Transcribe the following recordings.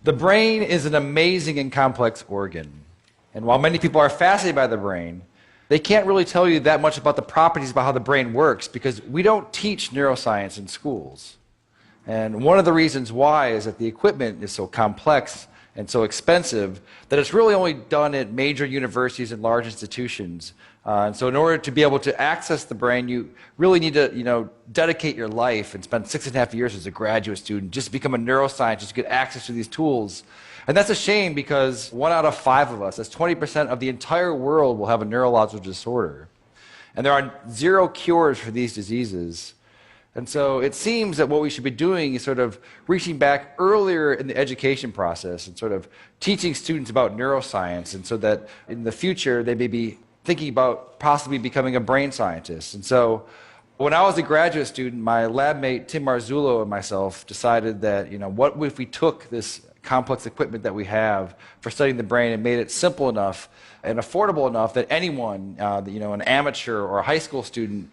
The brain is an amazing and complex organ. And while many people are fascinated by the brain, they can't really tell you that much about the properties about how the brain works because we don't teach neuroscience in schools. And one of the reasons why is that the equipment is so complex and so expensive that it's really only done at major universities and large institutions. And so in order to be able to access the brain, you really need to dedicate your life and spend 6.5 years as a graduate student just to become a neuroscientist to get access to these tools. And that's a shame because 1 out of 5 of us, that's 20% of the entire world, will have a neurological disorder. And there are 0 cures for these diseases. And so it seems that what we should be doing is sort of reaching back earlier in the education process and sort of teaching students about neuroscience, and so that in the future they may be thinking about possibly becoming a brain scientist. And so when I was a graduate student, my lab mate Tim Marzullo and myself decided that, what if we took this complex equipment that we have for studying the brain and made it simple enough and affordable enough that anyone, an amateur or a high school student,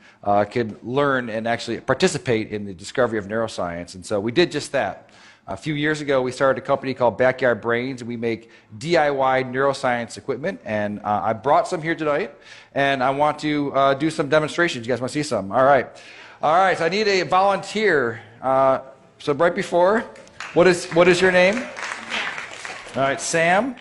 could learn and actually participate in the discovery of neuroscience. And so we did just that. A few years ago, we started a company called Backyard Brains, and we make DIY neuroscience equipment. And I brought some here tonight, and I want to do some demonstrations. You guys want to see some? All right. All right, so I need a volunteer. So right before, what is your name? All right, Sam.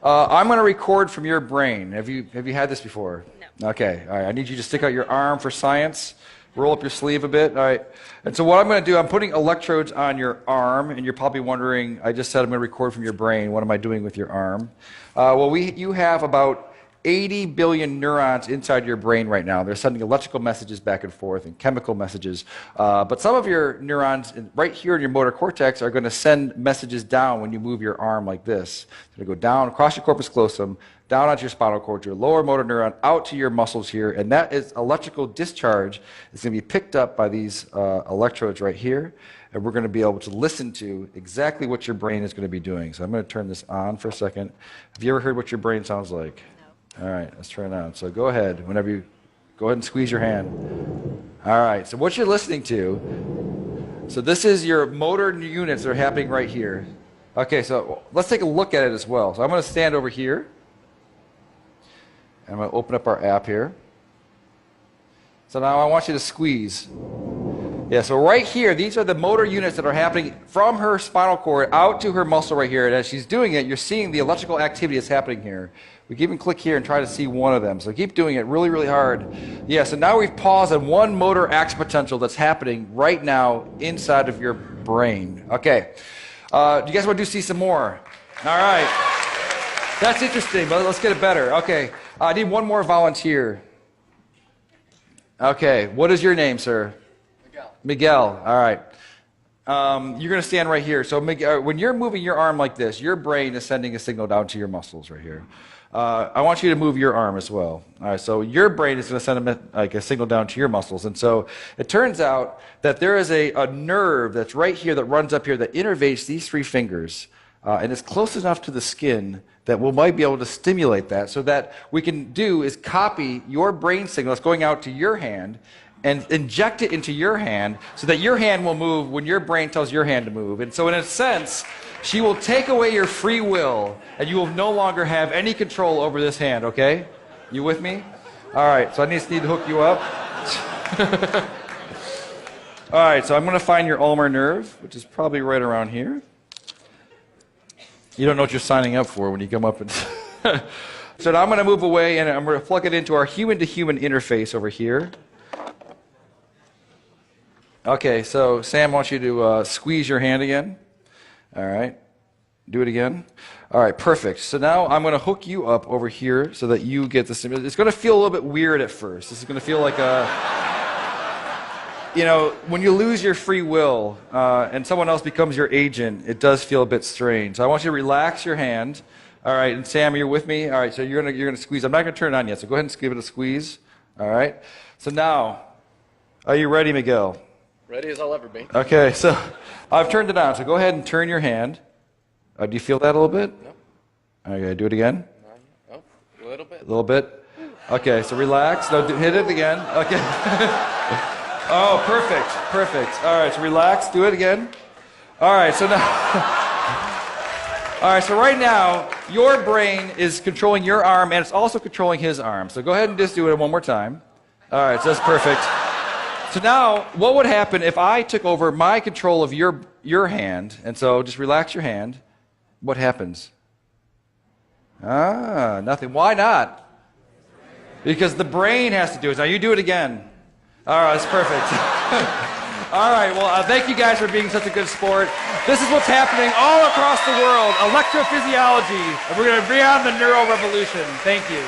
I'm going to record from your brain. Have you had this before? No. Okay. All right. I need you to stick out your arm for science. Roll up your sleeve a bit. All right. And so what I'm going to do, I'm putting electrodes on your arm, and you're probably wondering, I just said I'm going to record from your brain. What am I doing with your arm? You have about 80 billion neurons inside your brain right now. They're sending electrical messages back and forth and chemical messages. But some of your neurons right here in your motor cortex are going to send messages down when you move your arm like this. They're going to go down across your corpus callosum, down onto your spinal cord, your lower motor neuron, out to your muscles here. And that is electrical discharge. It's going to be picked up by these electrodes right here. And we're going to be able to listen to exactly what your brain is going to be doing. So I'm going to turn this on for a second. Have you ever heard what your brain sounds like? All right, let's turn it on. So go ahead. Go ahead and squeeze your hand. All right, so what you're listening to, so this is your motor units that are happening right here. Okay, so let's take a look at it as well. So I'm going to stand over here. And I'm going to open up our app here. So now I want you to squeeze. Yeah, so right here, these are the motor units that are happening from her spinal cord out to her muscle right here. And as she's doing it, you're seeing the electrical activity that's happening here. We can even click here and try to see one of them. So keep doing it really, really hard. Yeah, so now we've paused on one motor action potential that's happening right now inside of your brain. Okay. Do you guys want to see some more? All right. That's interesting, but let's get it better. Okay. I need one more volunteer. Okay. What is your name, sir? Miguel. All right. You're going to stand right here. So Miguel, when you're moving your arm like this, your brain is sending a signal down to your muscles right here. I want you to move your arm as well. All right, so your brain is going to send a signal down to your muscles. And so it turns out that there is a nerve that's right here that runs up here that innervates these 3 fingers. And it's close enough to the skin that we might be able to stimulate that. So that we can do is copy your brain signal that's going out to your hand and inject it into your hand so that your hand will move when your brain tells your hand to move. And so in a sense, she will take away your free will, and you will no longer have any control over this hand, okay? You with me? All right, so I just need to hook you up. All right, so I'm going to find your ulnar nerve, which is probably right around here. You don't know what you're signing up for when you come up and... So now I'm going to move away, and I'm going to plug it into our human-to-human interface over here. Okay, so Sam wants you to squeeze your hand again. All right. Do it again. All right, perfect. So now I'm going to hook you up over here so that you get the stimulus. It's going to feel a little bit weird at first. This is going to feel like when you lose your free will and someone else becomes your agent, it does feel a bit strange. So I want you to relax your hand. All right, and Sam, you're with me? All right, so you're going to squeeze. I'm not going to turn it on yet, so go ahead and give it a squeeze. All right. So now, are you ready, Miguel? Ready as I'll ever be. Okay, so I've turned it on. So go ahead and turn your hand. Do you feel that a little bit? No. Okay, do it again. Oh, a little bit. A little bit. Okay, so relax. No, hit it again. Okay. Oh, perfect, perfect. All right, so relax. Do it again. All right, so now. All right, so right now, your brain is controlling your arm, and it's also controlling his arm. So go ahead and just do it one more time. All right, so that's perfect. So now, what would happen if I took over my control of your hand? And so just relax your hand. What happens? Nothing. Why not? Because the brain has to do it. Now you do it again. All right, that's perfect. All right, well, thank you guys for being such a good sport. This is what's happening all across the world, electrophysiology. And we're going to bring on the neuro revolution. Thank you.